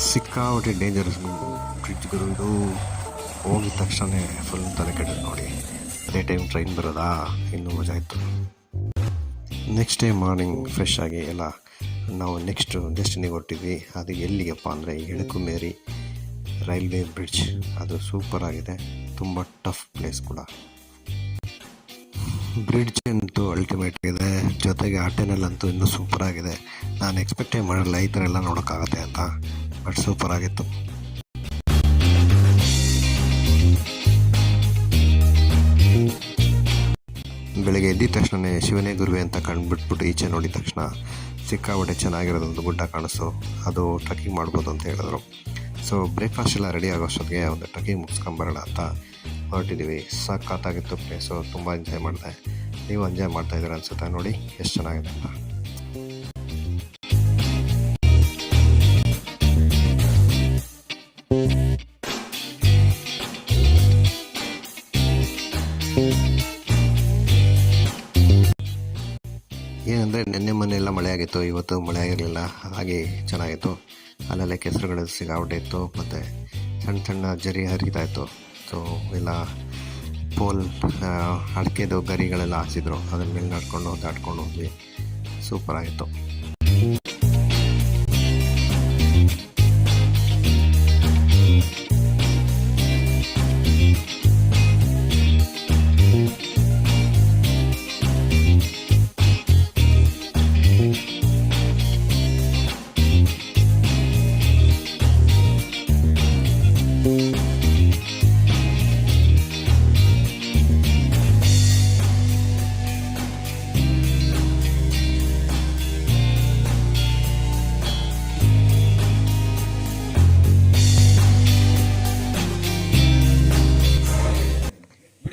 ಸಿಕ್ಕಾಪಟ್ಟೆ ಡೇಂಜರಸ್ ಬ್ರಿಡ್ಜ್ಗಳು ಇದು. ಹೋಗಿದ ತಕ್ಷಣ ಫುಲ್ ತಲೆ ಕೆಟ್ಟದ್ದು ನೋಡಿ. ಅದೇ ಟೈಮ್ ಟ್ರೈನ್ ಬರೋದಾ, ಇನ್ನೂ ಮಜಾ ಇತ್ತು. ನೆಕ್ಸ್ಟ್ ಡೇ ಮಾರ್ನಿಂಗ್ ಫ್ರೆಶ್ ಆಗಿ ಎಲ್ಲ ನಾವು ನೆಕ್ಸ್ಟ್ ಡೆಸ್ಟಿನಿಗೆ ಹೊರಟಿದ್ವಿ. ಅದು ಎಲ್ಲಿಗಪ್ಪ ಅಂದರೆ ಎಳಕುಮೇರಿ ರೈಲ್ವೆ ಬ್ರಿಡ್ಜ್. ಅದು ಸೂಪರ್ ಆಗಿದೆ, ತುಂಬ ಟಫ್ ಪ್ಲೇಸ್ ಕೂಡ. ಬ್ರಿಡ್ಜ್ ಅಂತೂ ಅಲ್ಟಿಮೇಟ್ ಇದೆ, ಜೊತೆಗೆ ಆ ಟನಲ್ ಅಂತೂ ಇನ್ನೂ ಸೂಪರ್ ಆಗಿದೆ. ನಾನು ಎಕ್ಸ್ಪೆಕ್ಟೇ ಮಾಡಿರಲಿಲ್ಲ ಈ ಥರ ಎಲ್ಲ ನೋಡೋಕ್ಕಾಗತ್ತೆ ಅಂತ, ಬಟ್ ಸೂಪರ್ ಆಗಿತ್ತು. ಬೆಳಗ್ಗೆ ಎದ್ದಿದ ತಕ್ಷಣ ಶಿವನೇ ಗುರುವೆ ಅಂತ ಕಂಡುಬಿಟ್ಬಿಟ್ಟು ಈಚೆ ನೋಡಿದ ತಕ್ಷಣ ಸಿಕ್ಕಾಪಟ್ಟೆ ಚೆನ್ನಾಗಿರೋದೊಂದು ಗುಡ್ಡ ಕಾಣಿಸು, ಅದು ಟ್ರೆಕ್ಕಿಂಗ್ ಮಾಡ್ಬೋದು ಅಂತ ಹೇಳಿದ್ರು. ಸೊ ಬ್ರೇಕ್ಫಾಸ್ಟ್ ಎಲ್ಲ ರೆಡಿ ಆಗೋಷ್ಟೊತ್ತಿಗೆ ಒಂದು ಟ್ರೆಕ್ಕಿಂಗ್ ಮುಗಿಸ್ಕೊಂಬರೋಣ ಅಂತ ಹೊರಟಿದ್ದೀವಿ. ಸಖತ್ತಾಗಿತ್ತು ಪ್ಲೇಸು, ತುಂಬ ಎಂಜಾಯ್ ಮಾಡಿದೆ. ನೀವು ಎಂಜಾಯ್ ಮಾಡ್ತಾಯಿದ್ದೀರ ಅನಿಸುತ್ತೆ, ನೋಡಿ ಎಷ್ಟು ಚೆನ್ನಾಗಿದೆ ಅಂತ. ಏನಂದರೆ ನೆನ್ನೆ ಮೊನ್ನೆ ಎಲ್ಲ ಮಳೆ ಆಗಿತ್ತು, ಇವತ್ತು ಮಳೆ ಆಗಿರಲಿಲ್ಲ, ಹಾಗೆ ಚೆನ್ನಾಗಿತ್ತು. ಅಲ್ಲೆಲ್ಲ ಕೆಸರುಗಳು ಸಿಗಾವಟ್ಟೆ ಇತ್ತು, ಮತ್ತು ಸಣ್ಣ ಸಣ್ಣ ಜರಿ ಹರಿತಾ ಇತ್ತು. ಸೊ ಎಲ್ಲ ಪೋಲ್ ಅಡಿಕೆದು ಗರಿಗಳೆಲ್ಲ ಹಾಸಿದ್ರು, ಅದ್ರ ಮೇಲೆ ನಡ್ಕೊಂಡು ದಾಟ್ಕೊಂಡು ಹೋದ್ವಿ. ಸೂಪರಾಗಿತ್ತು.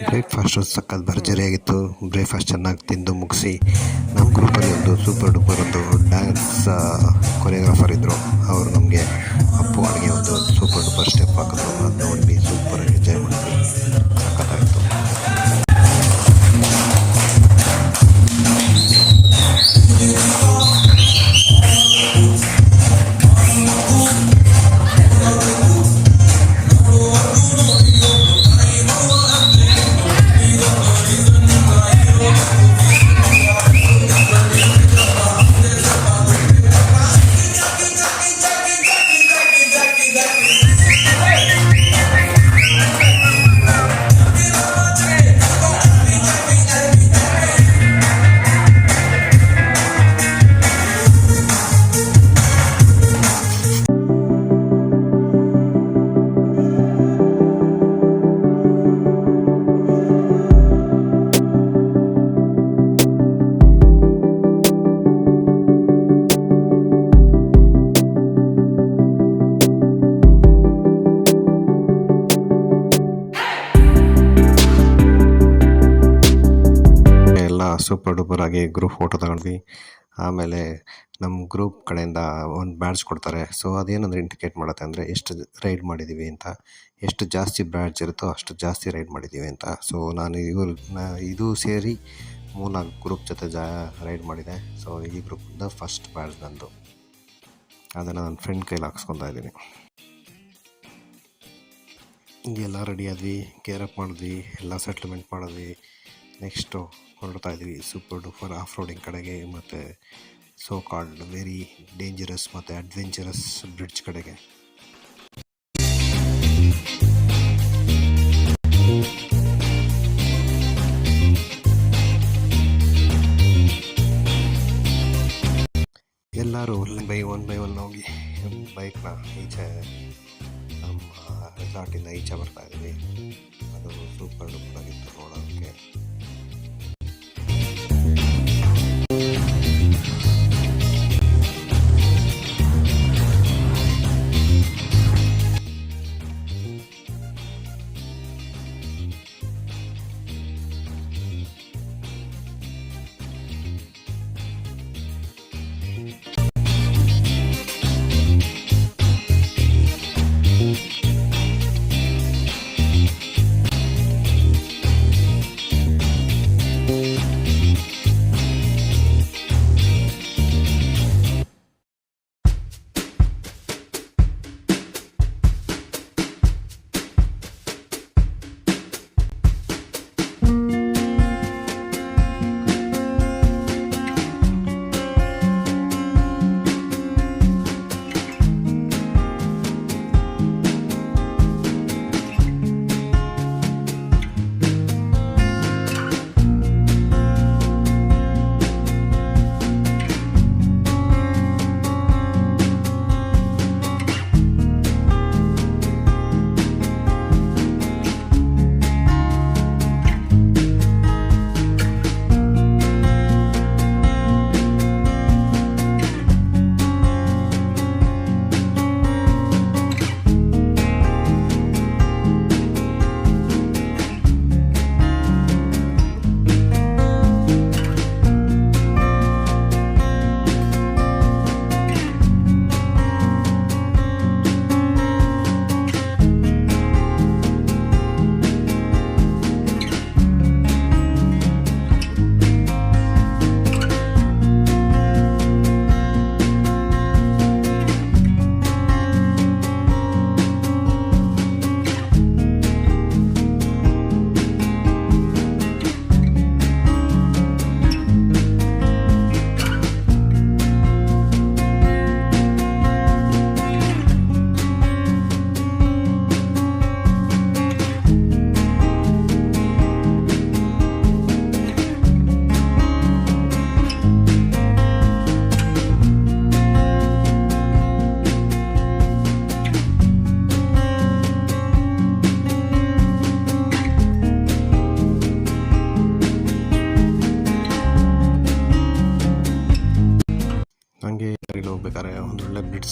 ಬ್ರೇಕ್ಫಾಸ್ಟು ಸಖತ್ ಭರ್ಜರಿಯಾಗಿತ್ತು. ಬ್ರೇಕ್ಫಾಸ್ಟ್ ಚೆನ್ನಾಗಿ ತಿಂದು ಮುಗಿಸಿ ನಮ್ಮ ಗ್ರೂಪಲ್ಲಿ ಒಂದು ಸೂಪರ್ ಡೂಪರ್ ಒಂದು ಡ್ಯಾನ್ಸ್ ಕೊರಿಯೋಗ್ರಾಫರ್ ಇದ್ದರು. ಅವರು ನಮಗೆ ಅಪ್ಪು ಅಡುಗೆ ಒಂದು ಸೂಪರ್ ಡೂಪರ್ ಸ್ಟೆಪ್ ಹಾಕಿದ್ರು. ಅದು ನೋಡಿ ಸೂಪರಾಗಿ ಎಂಜಾಯ್ ಮಾಡಿದ್ವಿ, ಸಖತ್ತಾಗಿತ್ತು. ಸೂಪರ್ ಡೂಪರ್ ಆಗಿ ಗ್ರೂಪ್ ಫೋಟೋ ತಗೊಂಡ್ವಿ. ಆಮೇಲೆ ನಮ್ಮ ಗ್ರೂಪ್ ಕಡೆಯಿಂದ ಒಂದು ಬ್ಯಾಡ್ಜ್ ಕೊಡ್ತಾರೆ. ಸೊ ಅದೇನಂದ್ರೆ ಇಂಡಿಕೇಟ್ ಮಾಡುತ್ತೆ ಅಂದರೆ ಎಷ್ಟು ರೈಡ್ ಮಾಡಿದ್ದೀವಿ ಅಂತ. ಎಷ್ಟು ಜಾಸ್ತಿ ಬ್ಯಾಡ್ಜ್ ಇರುತ್ತೋ ಅಷ್ಟು ಜಾಸ್ತಿ ರೈಡ್ ಮಾಡಿದ್ದೀವಿ ಅಂತ. ಸೊ ನಾನು ಇದು ಸೇರಿ 3-4 ಗ್ರೂಪ್ ಜೊತೆ ರೈಡ್ ಮಾಡಿದೆ. ಸೊ ಈ ಗ್ರೂಪಿಂದ ಫಸ್ಟ್ ಬ್ಯಾಡ್ಜ್ ನಂದು, ಅದನ್ನು ನನ್ನ ಫ್ರೆಂಡ್ ಕೈಲಿ ಹಾಕ್ಸ್ಕೊತಾ ಇದ್ದೀನಿ. ಎಲ್ಲ ರೆಡಿ ಆದ್ವಿ, ಗೇರ್ ಅಪ್ ಮಾಡಿದ್ವಿ, ಎಲ್ಲ ಸೆಟ್ಲ್ಮೆಂಟ್ ಮಾಡಿದ್ವಿ. ನೆಕ್ಸ್ಟು ಹೊರಡ್ತಾ ಇದ್ವಿ ಸೂಪರ್ ಡೂಪರ್ ಆಫ್ ರೋಡಿಂಗ್ ಕಡೆಗೆ, ಮತ್ತು ಸೋ ಕಾಲ್ಡ್ ವೆರಿ ಡೇಂಜರಸ್ ಮತ್ತು ಅಡ್ವೆಂಚರಸ್ ಬ್ರಿಡ್ಜ್ ಕಡೆಗೆ. ಎಲ್ಲರೂ ಒನ್ ಬೈ ಒನ್ ಹೋಗಿ ಬೈಕ್ನ ಈಚೆ ನಮ್ಮ ರೆಸಾರ್ಟಿಂದ ಈಚೆ ಬರ್ತಾ ಇದ್ವಿ. ಅದು ಸೂಪರ್ ಡೂಪರ್ ಆಗಿತ್ತು ನೋಡೋದಕ್ಕೆ.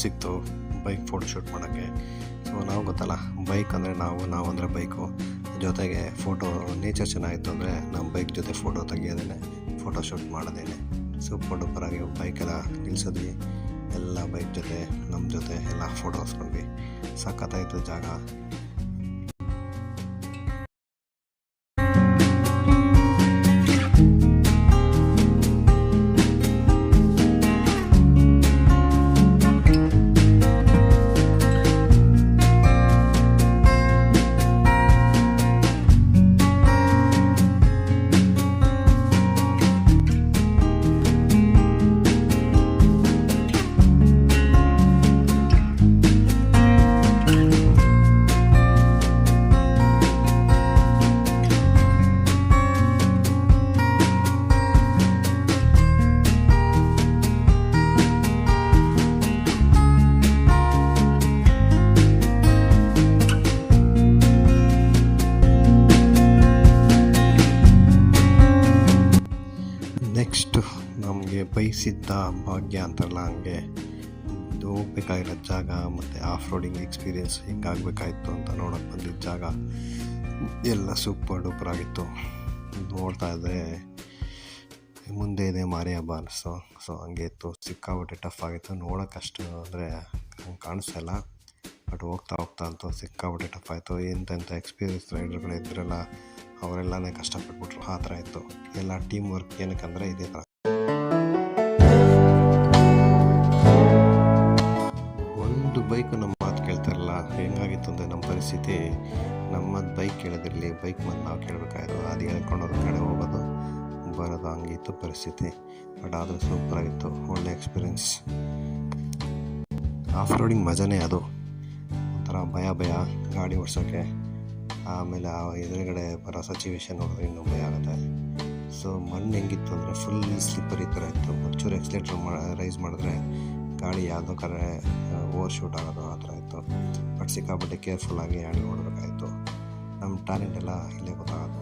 ಸಿಕ್ತು ಬೈಕ್ ಫೋಟೋ ಶೂಟ್ ಮಾಡೋಕ್ಕೆ. ಸೊ ನಾವು ಗೊತ್ತಲ್ಲ, ಬೈಕ್ ಅಂದರೆ ನಾವು ಅಂದರೆ ಬೈಕು, ಜೊತೆಗೆ ಫೋಟೋ ನೇಚರ್ ಚೆನ್ನಾಗಿತ್ತು ಅಂದರೆ ನಮ್ಮ ಬೈಕ್ ಜೊತೆ ಫೋಟೋ ತೆಗಿಯೋದೇ, ಫೋಟೋ ಶೂಟ್ ಮಾಡೋದೇನೆ. ಸೂಪರ್ ಡೂಪರಾಗಿ ಬೈಕೆಲ್ಲ ನಿಲ್ಲಿಸಿದ್ವಿ, ಎಲ್ಲ ಬೈಕ್ ಜೊತೆ ನಮ್ಮ ಜೊತೆ ಎಲ್ಲ ಫೋಟೋ ಹೊಸ್ಕೊಂಡ್ವಿ. ಸಖತ್ತಾಯಿತು ಜಾಗ. ನೆಕ್ಸ್ಟು ನಮಗೆ ಬಯಸಿದ್ದ ಭಾಗ್ಯ ಅಂತಾರಲ್ಲ, ಹಂಗೆ ಹೋಗ್ಬೇಕಾಗಿರೋ ಜಾಗ ಮತ್ತು ಆಫ್ ರೋಡಿಂಗ್ ಎಕ್ಸ್ಪೀರಿಯೆನ್ಸ್ ಹಿಂಗಾಗಬೇಕಾಗಿತ್ತು ಅಂತ ನೋಡೋಕೆ ಬಂದಿದ್ದ ಜಾಗ ಎಲ್ಲ ಸೂಪರ್ ಡೂಪರ್ ಆಗಿತ್ತು. ನೋಡ್ತಾ ಇದ್ದರೆ ಮುಂದೆ ಇದೆ ಮಾರಿ ಹಬ್ಬ ಅನ್ನಿಸ್ತು. ಸೊ ಹಂಗೆ ಇತ್ತು, ಸಿಕ್ಕಾಬಿಟ್ಟೆ ಟಫ್ ಆಗಿತ್ತು. ನೋಡೋಕ್ಕಷ್ಟು ಅಂದರೆ ಹಂಗೆ ಕಾಣಿಸ್ತಾಯಿಲ್ಲ, ಬಟ್ ಹೋಗ್ತಾ ಅಂತೂ ಸಿಕ್ಕಾಬಿಟ್ಟೆ ಟಫ್ ಆಯಿತು. ಎಂತೆಂಥ ಎಕ್ಸ್ಪೀರಿಯನ್ಸ್ ರೈಡರ್ಗಳು ಇದ್ರಲ್ಲ, ಅವರೆಲ್ಲನೇ ಕಷ್ಟಪಟ್ಬಿಟ್ರು. ಆ ಥರ ಇತ್ತು ಎಲ್ಲ ಟೀಮ್ ವರ್ಕ್. ಏನಕ್ಕಂದರೆ ಇದೇ ಥರ ಒಂದು ಬೈಕು ನಮ್ಮ ಮಾತು ಕೇಳ್ತಾರಲ್ಲ. ಹೆಂಗಾಗಿತ್ತು ಅಂದರೆ ನಮ್ಮ ಪರಿಸ್ಥಿತಿ, ನಮ್ಮದು ಬೈಕ್ ಕೇಳೋದಿರಲಿ, ಬೈಕ್ ಬಂದು ನಾವು ಕೇಳಬೇಕಾಯ್ತು. ಅದು ಹೇಳ್ಕೊಂಡೋದ್ರ ಕಡೆ ಹೋಗೋದು ಬರೋದು, ಹಂಗಿತ್ತು ಪರಿಸ್ಥಿತಿ. ಬಟ್ ಆದರೂ ಸೂಪರಾಗಿತ್ತು, ಒಳ್ಳೆ ಎಕ್ಸ್ಪೀರಿಯೆನ್ಸ್. ಆಫ್ ರೋಡಿಂಗ್ ಮಜಾನೇ ಅದು. ಒಂಥರ ಭಯ ಗಾಡಿ ಓಡಿಸೋಕ್ಕೆ. ಆಮೇಲೆ ಆ ಎದುರುಗಡೆ ಬರೋ ಸಿಚುವೇಶನ್ ನೋಡಿದ್ರೆ ಇನ್ನೂ ಭಯ ಆಗುತ್ತೆ. ಸೊ ಮಣ್ಣು ಹೆಂಗಿತ್ತು ಅಂದರೆ ಫುಲ್ ಸ್ಲಿಪ್ಪರಿ ಥರ ಇತ್ತು. ಒಂಚೂರು ಎಕ್ಸ್ಲೇಟ್ರ್ ರೈಸ್ ಮಾಡಿದ್ರೆ ಗಾಡಿ ಯಾವುದೋ ಕರೆ ಓವರ್ ಶೂಟ್ ಆಗೋದು, ಆ ಥರ ಇತ್ತು. ಬಟ್ ಸಿಕ್ಕಾಪಟ್ಟೆ ಕೇರ್ಫುಲ್ಲಾಗಿ ಹ್ಯಾಂಡಲ್ ಮಾಡಬೇಕಾಯಿತು. ನಮ್ಮ ಟ್ಯಾಲೆಂಟ್ ಎಲ್ಲ ಇಲ್ಲೇ ಗೊತ್ತಾಗೋದು.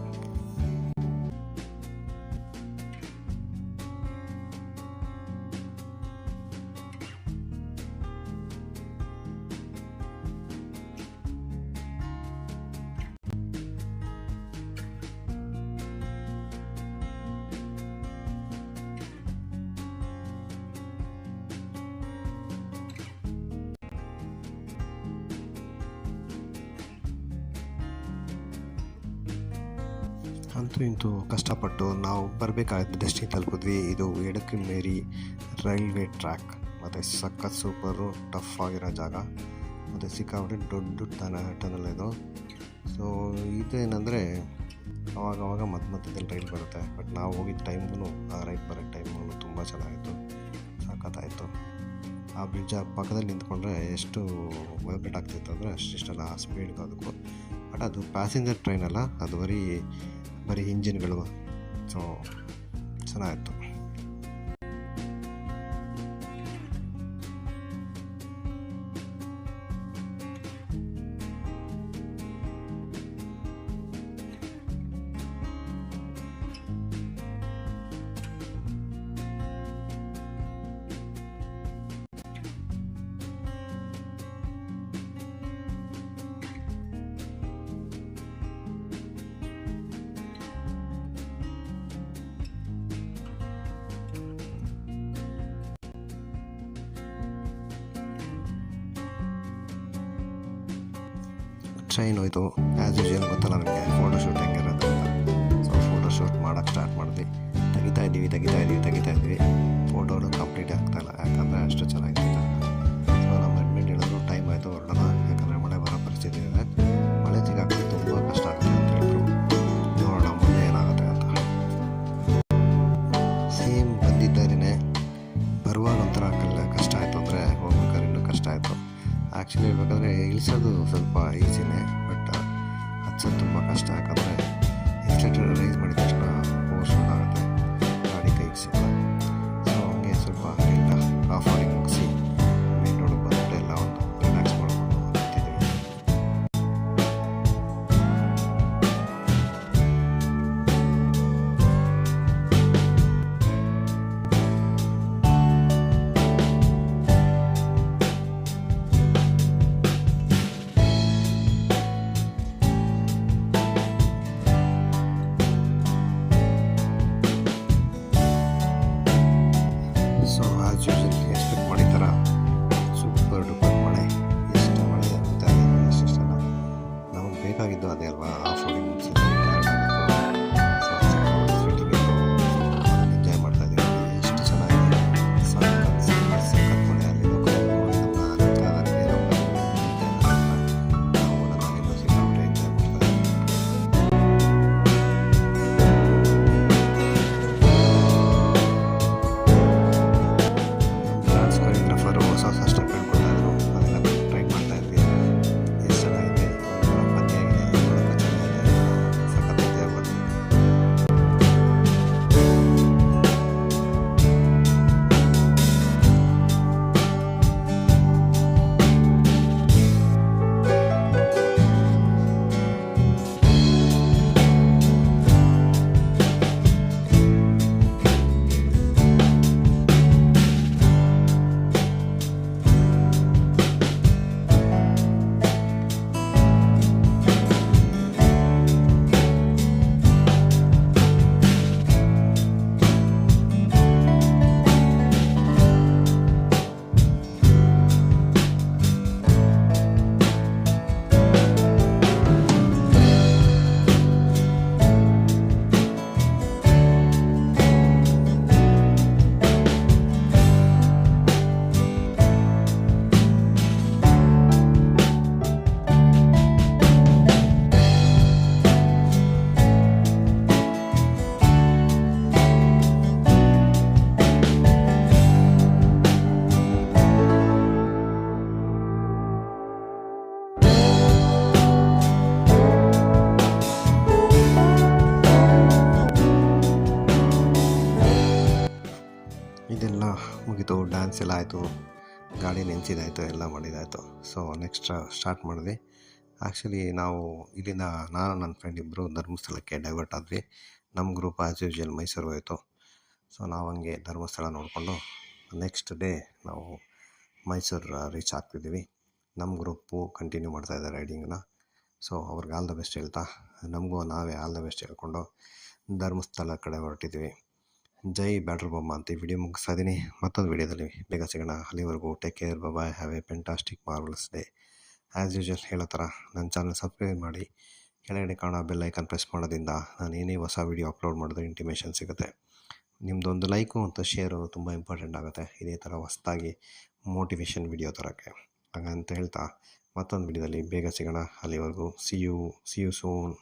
ಅಂತೂ ಇಂತೂ ಕಷ್ಟಪಟ್ಟು ನಾವು ಬರಬೇಕಾಗಿದ್ದು ಡೆಸ್ಟಿನಿ ತಲುಪಿದ್ವಿ. ಇದು ಎಡಕಮೇರಿ ರೈಲ್ವೆ ಟ್ರ್ಯಾಕ್, ಮತ್ತು ಸಖತ್ ಸೂಪರು ಟಫ್ ಆಗಿರೋ ಜಾಗ, ಮತ್ತು ಸಿಕ್ಕಾಬಿಟ್ಟೆ ದೊಡ್ಡ ಟನಲ್ ಇದು. ಸೊ ಇದೇನೆಂದರೆ ಅವಾಗವಾಗ ಮಧ್ಯದಲ್ಲಿ ರೈಲ್ ಬರುತ್ತೆ. ಬಟ್ ನಾವು ಹೋಗಿದ್ದ ಟೈಮ್ಗೂ, ಆ ರೈಲ್ ಬರೋ ಟೈಮ್ಗೂ ತುಂಬ ಚೆನ್ನಾಗಿತ್ತು, ಸಖತ್ತಾಯಿತು. ಆ ಬ್ರಿಡ್ಜ್ ಪಕ್ಕದಲ್ಲಿ ನಿಂತ್ಕೊಂಡ್ರೆ ಎಷ್ಟು ವೈಬ್ರೇಟ್ ಆಗ್ತಿತ್ತು ಅಂದರೆ ಅಷ್ಟಿಷ್ಟಲ್ಲ ಆ ಸ್ಪೀಡ್ಗೂ ಅದಕ್ಕೂ. ಬಟ್ ಅದು ಪ್ಯಾಸೆಂಜರ್ ಟ್ರೈನ್ ಅಲ್ಲ, ಅದು ಬರೀ ಇಂಜಿನ್ಗಳು. ಸೊ ಚೆನ್ನಾಗಿತ್ತು. ಟ್ರೈನ್ ಹೋಯ್ತು. ಆ್ಯಸ್ ಯೂಶುವಲ್ ಗೊತ್ತಲ್ಲ ನನಗೆ ಫೋಟೋ ಶೂಟ್ ಹೆಂಗಿರೋದು ಅಂತ. ಸೊ ಫೋಟೋ ಶೂಟ್ ಮಾಡೋಕ್ಕೆ ಸ್ಟಾರ್ಟ್ ಮಾಡಿದ್ವಿ. ತೆಗಿತಾ ಇದ್ವಿ. ಫೋಟೋನು ಕಂಪ್ಲೀಟ್ ಆಗ್ತಾಯಿಲ್ಲ, ಯಾಕಂದರೆ ಅಷ್ಟು ಚೆನ್ನಾಗಿತ್ತು. ಸೊ ನಮ್ಮ ಅಡ್ಮಿಟ್ ಹೇಳಿದ್ರು ಟೈಮ್ ಆಯಿತು ಹೊರಡೋಣ, ಯಾಕಂದರೆ ಮಳೆ ಬರೋ ಪರಿಸ್ಥಿತಿ ಇದೆ, ಮಳೆ ಸಿಗಾಕ್ತದೆ, ತುಂಬ ಕಷ್ಟ ಆಗುತ್ತೆ ಅಂತ ಹೇಳಿದ್ರು. ನೋಡೋಣ ಮುಂದೆ ಏನಾಗುತ್ತೆ ಅಂತ. ಸೇಮ್ ಬಂದಿದ್ದಾರೇ ಬರುವಾಗ ಒಂಥರ ಕಷ್ಟ ಆಯಿತು, ಅಂದರೆ ಹೋಗ್ಬೇಕಾದ್ರೆ ಇನ್ನೂ ಕಷ್ಟ ಆಯಿತು. ಆ್ಯಕ್ಚುಲಿ ಹೇಳ್ಬೇಕಾದ್ರೆ ಇಳಿಸೋದು ಸ್ವಲ್ಪ ಈಸಿನೇ, ಬಟ್ ಹಚ್ಚೋದು ತುಂಬ ಕಷ್ಟ. ಯಾಕಂದರೆ ಎಕ್ಸ್ಲೇಟರ್ ರೈಸ್ ಮಾಡಿದ ತಕ್ಷಣ ಓವರ್ ಶೂಟ್ ಆಗುತ್ತೆ, ಗಾಡಿ ಕೈಗೆ ಸಿಗಲ್ಲ. ಸೊ ಹಂಗೆ ಸ್ವಲ್ಪ ಎಲ್ಲ ಆಫ್ ರೋಡಿಂಗ್ ಮುಗಿಸಿ ಮೇನ್ ರೋಡಿಗೆ ಬಂದುಬಿಟ್ಟು ಎಲ್ಲ ಒಂದು ರಿಲ್ಯಾಕ್ಸ್ ಮಾಡ್ಕೊಂಡು ನಿಂತಿದ್ದೀವಿ. ಆಯಿತು, ಗಾಡಿ ನೆನೆಸಿದಾಯಿತು, ಎಲ್ಲ ಮಾಡಿದ್ದಾಯಿತು. ಸೊ ನೆಕ್ಸ್ಟ್ ಸ್ಟಾರ್ಟ್ ಮಾಡಿದ್ವಿ. ಆ್ಯಕ್ಚುಲಿ ನಾವು ಇಲ್ಲಿಂದ ನಾನು ನನ್ನ ಫ್ರೆಂಡ್ ಇಬ್ಬರು ಧರ್ಮಸ್ಥಳಕ್ಕೆ ಡೈವರ್ಟ್ ಆದ್ವಿ. ನಮ್ಮ ಗ್ರೂಪ್ ಆ್ಯಸ್ ಯೂಶ್ವಲ್ ಮೈಸೂರು ಹೋಯಿತು. ಸೊ ನಾವು ಹಂಗೆ ಧರ್ಮಸ್ಥಳ ನೋಡಿಕೊಂಡು ನೆಕ್ಸ್ಟ್ ಡೇ ನಾವು ಮೈಸೂರು ರೀಚ್ ಆಗ್ತಿದ್ದೀವಿ. ನಮ್ಮ ಗ್ರೂಪು ಕಂಟಿನ್ಯೂ ಮಾಡ್ತಾಯಿದ್ದಾರೆ ರೈಡಿಂಗನ್ನ. ಸೊ ಅವ್ರಿಗೆ ಆಲ್ ದ ಬೆಸ್ಟ್ ಹೇಳ್ತಾ ನಮಗೂ ನಾವೇ ಆಲ್ ದ ಬೆಸ್ಟ್ ಹೇಳ್ಕೊಂಡು ಧರ್ಮಸ್ಥಳ ಕಡೆ ಹೊರಟಿದ್ವಿ. ಜೈ ಬ್ಯಾಟ್ರ್ ಬೊಮ್ಮ ಅಂತ ಈ ವಿಡಿಯೋ ಮುಗಿಸ್ತಾ ಇದ್ದೀನಿ. ಮತ್ತೊಂದು ವಿಡಿಯೋದಲ್ಲಿ ಬೇಗ ಸಿಗೋಣ. ಅಲ್ಲಿವರೆಗೂ take care, bye, have a fantastic marvellous day. As usual ಹೇಳೋ ಥರ ನನ್ನ ಚಾನಲ್ ಸಬ್ಸ್ಕ್ರೈಬ್ ಮಾಡಿ, ಕೆಳಗಡೆ ಕಾಣೋ ಬೆಲ್ ಐಕನ್ ಪ್ರೆಸ್ ಮಾಡೋದ್ರಿಂದ ನಾನು ಏನೇ ಹೊಸ ವೀಡಿಯೋ ಅಪ್ಲೋಡ್ ಮಾಡಿದ್ರೆ ಇಂಟಿಮೇಷನ್ ಸಿಗುತ್ತೆ. ನಿಮ್ಮದೊಂದು ಲೈಕು ಮತ್ತು ಶೇರು ತುಂಬ ಇಂಪಾರ್ಟೆಂಟ್ ಆಗುತ್ತೆ ಇದೇ ಥರ ಹೊಸದಾಗಿ ಮೋಟಿವೇಶನ್ ವಿಡಿಯೋ ತರೋಕ್ಕೆ. ಹಾಗಂತ ಹೇಳ್ತಾ ಮತ್ತೊಂದು ವಿಡಿಯೋದಲ್ಲಿ ಬೇಗ ಸಿಗೋಣ. ಅಲ್ಲಿವರೆಗೂ ಸಿ ಯು ಸೂನ್.